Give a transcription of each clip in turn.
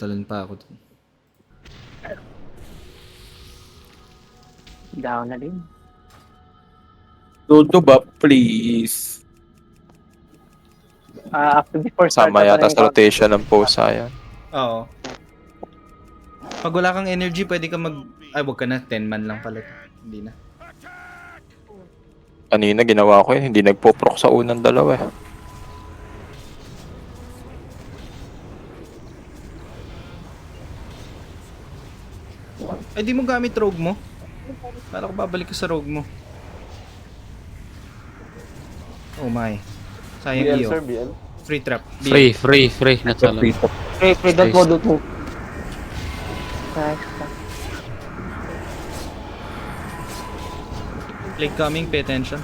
talon pa ako dun. Down na din. Dodo ba, please? After before start Sama na yata pala sa rotation ng Posa yan. Oo. Pag wala kang energy, pwede ka Ay, wag ka na. 10 man lang pala. Hindi na. Kanina ginawa ko yun, hindi nagpo-proc sa unang dalawa eh. Ay, di mo gamit rogue mo. Para ko babalik ka sa rogue mo. Oh my. Sayang BL iyo. sir, BL. Free trap. Free. Nasa lang. Free, don't mo, don't move. Nice. Plague coming, pay attention.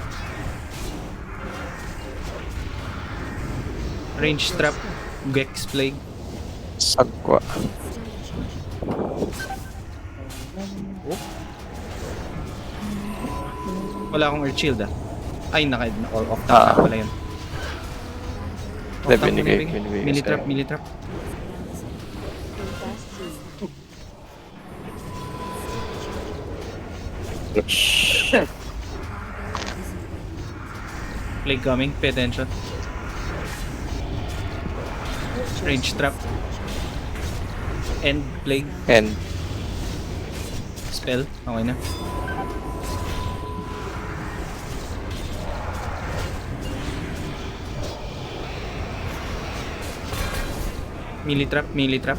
Range trap. Gex plague. Sagwa. Wala akong earth shield ah. Ay, off tank na pala yun. Hindi, Off tank mo na binigay yun. sa'yo. Militrap, militrap. Plague coming, pay attention. Range trap. End plague. And Spell. Okay na. Militrap, militrap.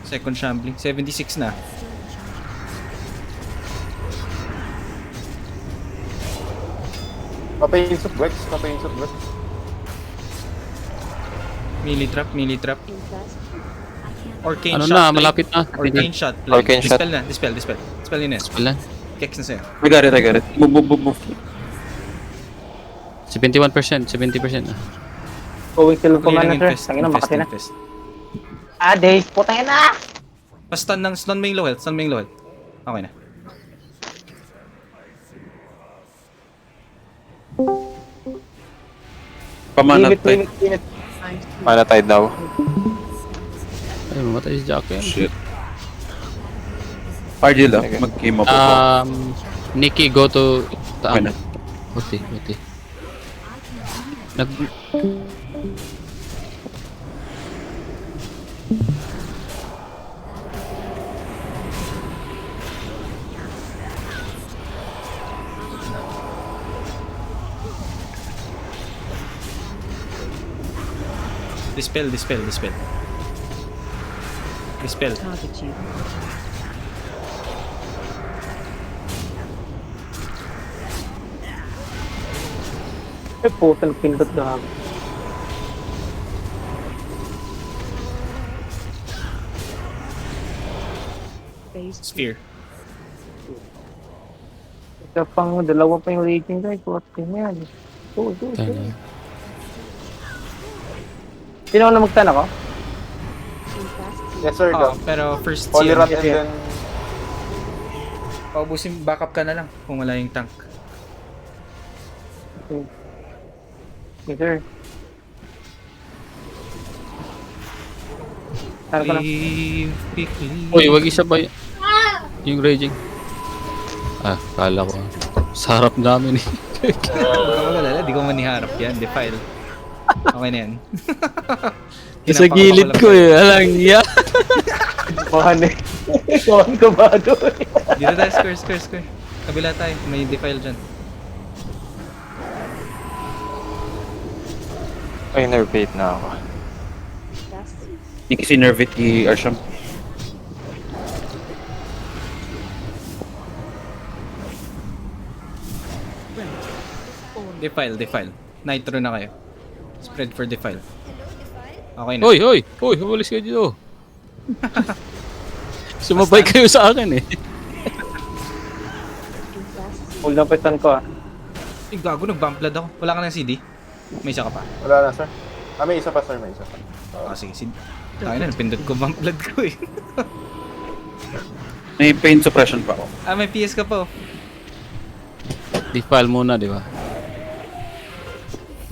Second shambling. 76 na. Papayinsok Wex, papayinsok Wex. Militrap, militrap. Arcane Ano shot. na, plague. malapit na. Arcane shot. Plague. Arcane shot. Dispel na, dispel, dispel. Dispel yun eh. Wala. Kex na sa'yo. I got it. Move. 71%. 70% na. Going kill ko Tuloy lang man, sir. infest, Tangina, infest, makati na. infest. Days, putang na! Stun mo yung low health, stun mo yung low health. Okay na. Pamanat tayo. Limit. mana tayo daw. Ay, mamatay si Jack yan. Shit. RG lang, mag-game up ako. Nikki, go to Okay na. Buti. Nag... Dispel. Ay, puta, nagpindot gago. Sphere. Ito pang, dalawa pa yung raging guys. Putin yan. Go. Tayo. Sino na magtan ako? Yes sir, Oo, go. pero first Holy CM. Rat and then... Paubusin, backup ka na lang kung wala yung tank. Yes, sir. Saan ko na? Leave quickly. Uy, wag isabay. Yung raging. Kala ko. Sa harap namin eh. Huwag ka mag-alala, di ko maniharap yan. Defile. Okay na yan. Sa gilid ko eh. Alang ya. Bahan eh. Bahan ko ba doon? Dito tayo, square. Kabila tayo, may defile dyan. Ay, nervate na ako. Hindi kasi nervate kay Arsham. Defile. Nitro na kayo. Spread for defile. Okay na. Hoy, humalis kayo dito. Sumabay kayo sa akin eh. Hold na petan ko ah. Ay, gago, nag-bump blood ako. Wala ka ng CD? May isa ka pa? Wala na sir. May isa pa sir, may isa pa. Sige, CD. Tayo na, napindot ko bump blood ko eh. May pain suppression pa ako. May PS ka pa oh. Defile muna, di ba?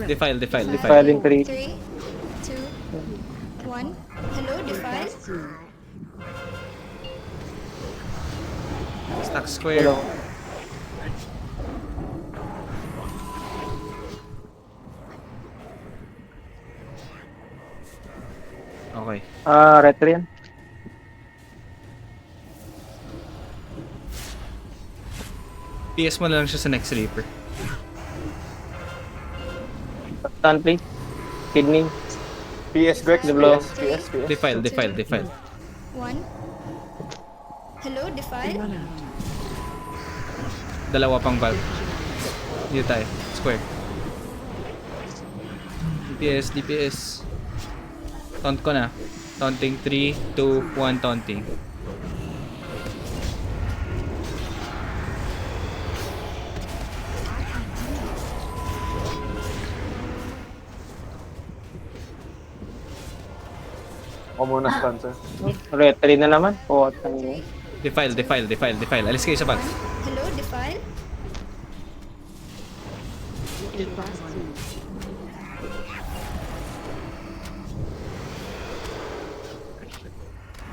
Defile. Filing 3. 3, 2, 1. Hello, Defile. Stack square. Dalawa. Okay. Retro yan. PS mo na lang siya sa next Reaper. Stun please. Kidney. PS, Grex, Diblo. PS. Defile. 1. Hello, Defile. Dalawa pang valve. Dito tayo. Square. DPS. Taunt ko na. Taunting 3, 2, 1 taunting. Ako muna stun, sir. Retro na naman. Puwatan niyo. Defile. Alis kayo sa bag. Hello, Defile.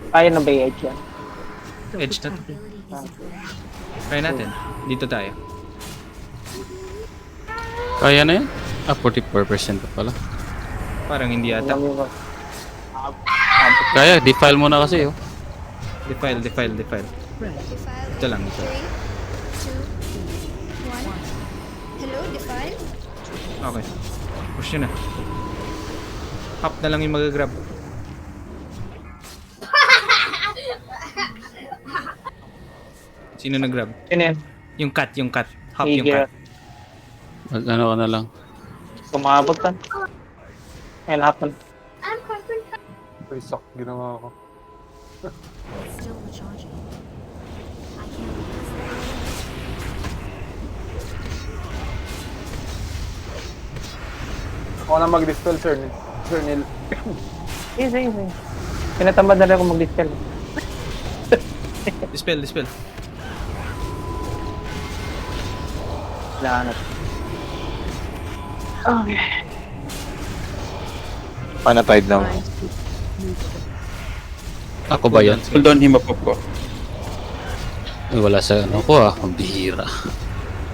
Kaya na ba i-edge yan? Edge na to. Try natin. Dito tayo. Kaya na yan? 44% pa pala. Parang hindi ata. Alam mo ba? Kaya, defile mo na kasi, oh. Defile. Defile. Ito lang, ito. 3, 2, 1. Hello, Defile. Okay. Push nyo na. Hop na lang yung mag-grab. Sino nag-grab? Sino yan? Yung cat. Hop yung Higir. cat. Ano ka na lang. Kumabot tan. Ayun, happen. Ay, suck. Ginawa ko. Ako na mag-dispel, sir. Sir Neil. Easy. Pinatamad na rin ako mag-dispel. Dispel. Lahanap. Okay. Paano tide now? Ako ba yan? Hold on, himapop ko. Ay, wala sa ano ko, ah. Ang bihira.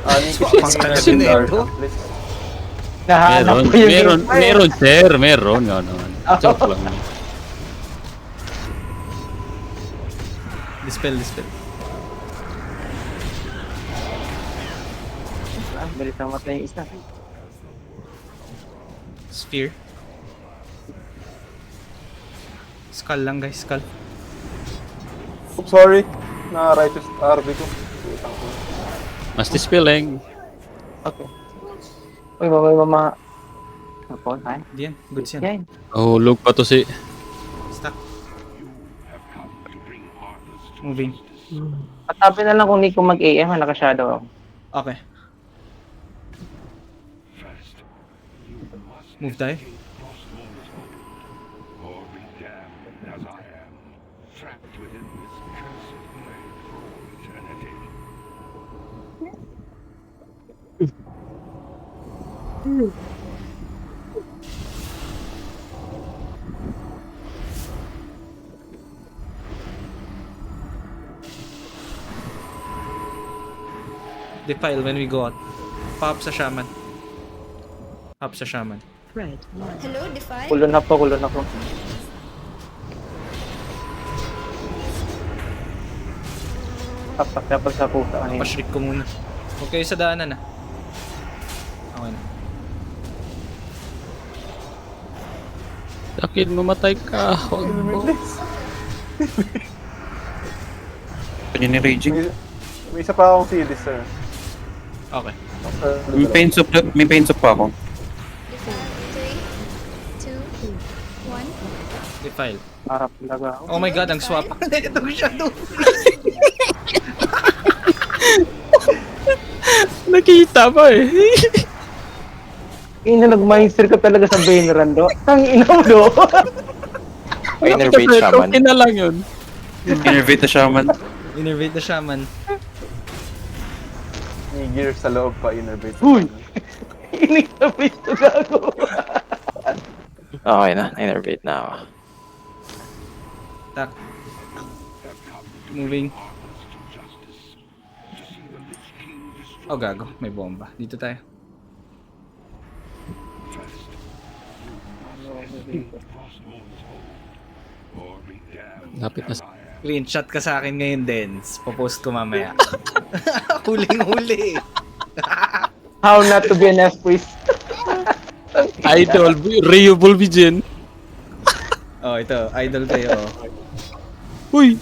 Kasi na ito. Nahanap ko yung Meron, sir. Meron. Ano. Joke lang. Dispel. Bilis na matay yung isa. Sphere. Skull lang guys, skull. Oops, sorry. Na-righteous RB ko. Utang ko. Mas dispelling. Okay. Uy, mama. Ako, tayo. Diyan, goods yan. Yan. Hulog pa to si... Stuck. Moving. Patabi na lang kung hindi ko mag-AM, naka-shadow ako. Okay. Move tayo. Defile when we go out. Pop sa shaman. Hop sa shaman. Hello, Defile. Kulon ako. Tapos sa puta kanina. Pashrik ko muna. Huwag kayo sa daanan Okay na. Sakit, mamatay ka. Huwag mo. Kanya ni Raging. May isa pa akong CD, sir. Okay. May pain soup pa ako. Defile. 3, 2, 1. Defile. Harap talaga ako. Oh my god, ang swap. Itong shadow. Nakita ba eh. Nag-mindster ka talaga sa Bainran, do. Tang ina mo, do. Innervate shaman. Okay na lang yun. Innervate na shaman. Innervate the shaman. May gear sa loob pa, innervate. Uy! Inig na face to gago. Okay na, innervate na ako. Tak. Moving. Oh, gago. May bomba. Dito tayo. Lapit na. Screenshot ka sa akin ngayon, Dens. Popost ko mamaya. Huling-huli. How not to be an F-priest. Idol, Rio Bulbigen. Oh, ito. Idol kayo. Oh. Uy!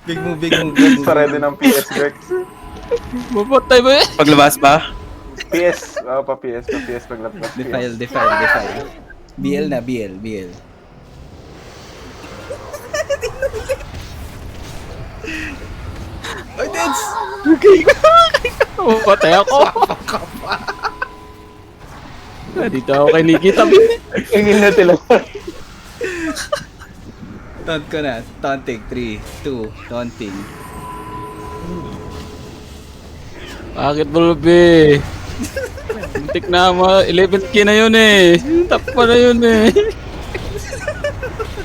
Big move, big move, big move. Sa ready ng PS, Rex. Mapatay ba yan? Paglabas ba? PS. Pa PS paglabas. Defile. BL na, BL. Ay, Dens! Mapatay ako. Dito ako kay Nikita. Tingin na sila. Taunt ko na. Taunting. 3, 2, taunting. Bakit Bulbi? Muntik na 11k na yun eh. Top pa na yun eh.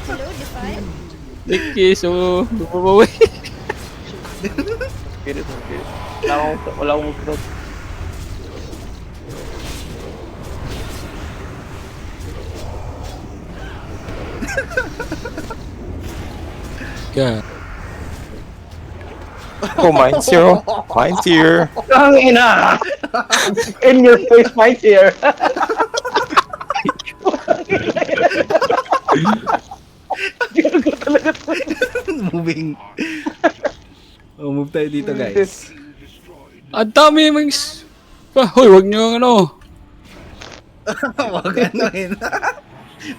Hello, Defile. Nikki, so bumabawi. Spirit. Wala akong throat. Yeah. Oh, mine's zero. Mine's here. Ang ina! In your face, my tear. Gago talaga to. Moving. Oh, move tayo dito, guys. Ang dami mings. Hoy, wag niyo ano. Huwag anuhin.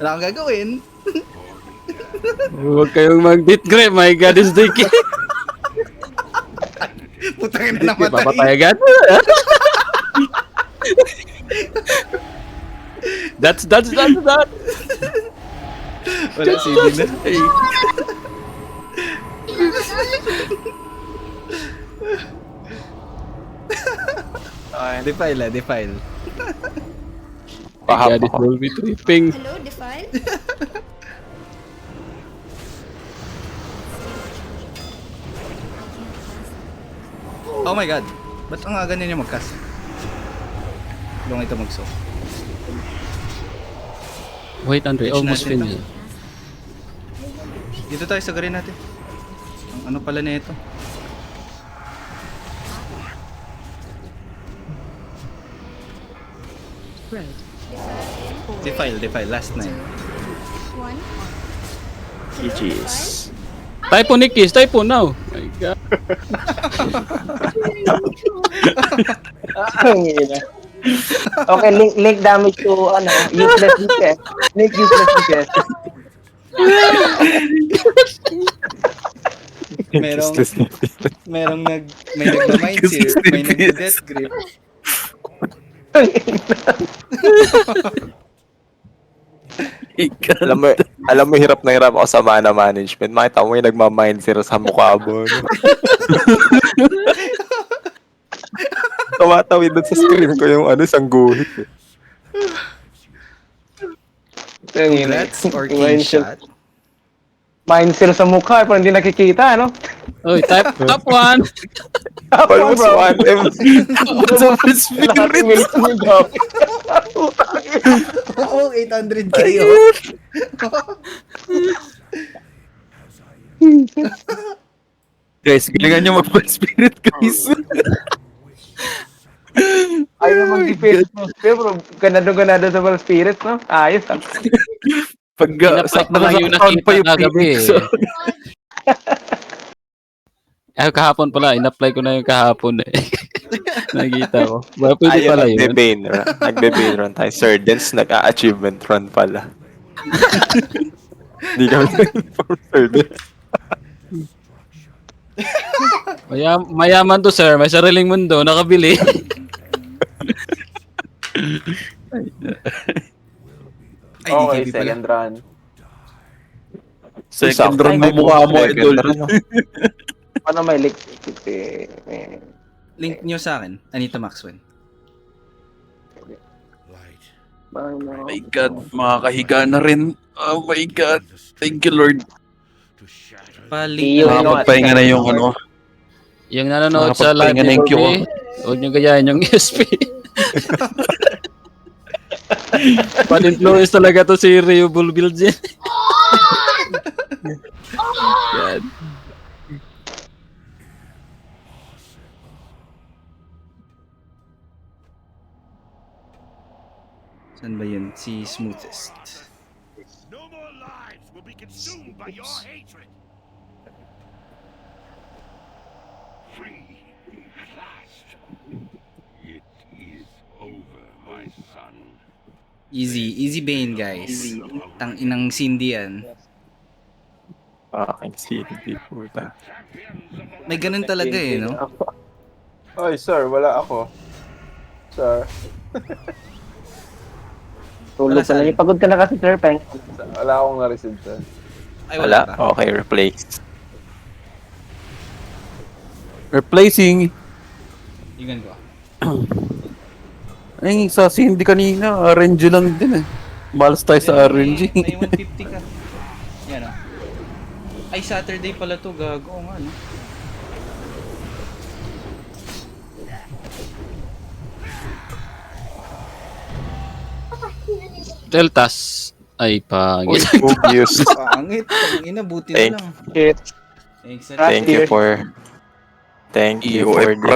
Wala akong gagawin. Huwag kayong mag-beat grip. My God, is the key. Putang ina namatay. Papatay agad. That's that. Wala CD na. Defile. My God, Pahap it ako. will be tripping. Hello, Defile. Oh my god. Ba't ang aga niya mag-cast? Long ito mag-so. Wait, Andre, almost natin finished. Dito tayo, sagarin natin. Ang ano pala na ito? Defile, last 9. 1. GG's. Typo, Nikki, typo now. My God. Ang ina. Okay, link damage to useless DPS. Link useless DPS. May nagma-mindsear, may nag-death grip. Alam mo, hirap na hirap ako sa mana management. Makita mo yung nagmamind zero sa mukha mo. No? Tumatawid doon sa screen ko yung isang guhit. Congrats or king shot. Mindset sa mukha, parang hindi nakikita, ano? Oy, top 1. Almost bro. 1M. Lahat ng minutes mo daw. Oo, 800k Guys, galingan nyo mag-spirit, guys. Ayaw mag-defense mo. Pero ganado sa mga spirits, no? Ayos, ah. Pag Sakto lang yung nakita kagabi. Kahapon pala, in-apply ko na yung kahapon eh. Nakita ko. Ba, pwede Ayun, pala yun. nagbe-bane run tayo. Sir Dens, nag-achievement run pala. Hindi kami nag-inform, Sir Dens. Mayaman to, sir. May sariling mundo. Nakabili. Ay, Okay, DKB pala. second run. Second round mo mukha mo, idol. Ano may link? Link nyo sa akin, Anita Maxwell. My God, makakahiga na rin. Oh my God. Thank you, Lord. Pali. Yung Nakapagpahinga na yung ano. Yung nanonood sa live Nakapagpahinga na ni yung queue ko. Bobby, huwag nyo gayahin yung ESP. Pan-influence talaga to si Rio Bullbuilds yan. Yan. Saan ba yun? Si Smoothest. No more lives will be consumed by your hatred. Free at last. It is over, my son. Easy Bane, guys. Tang inang Cindy yan. Fucking CD, puta. May ganun talaga eh, no? Oy, sir, wala ako. Sir, Tulog Wala ka na. saan? Pagod ka na kasi, sir. Peng. wala akong na-receive, sir. Ay, wala Wala? ba? Okay, replace. Replacing. Ingan ko. Ay, sa Cindy kanina, RNG lang din eh. Malas tayo sa RNG. May 150 ka. Yan o. Ay, Saturday pala to. Gago Oo nga, no? Deltas. Ay, pangit. Obvious. Pangit. Ina, buti na Thank- lang. Shit. Thanks, Thank you for... Thank you for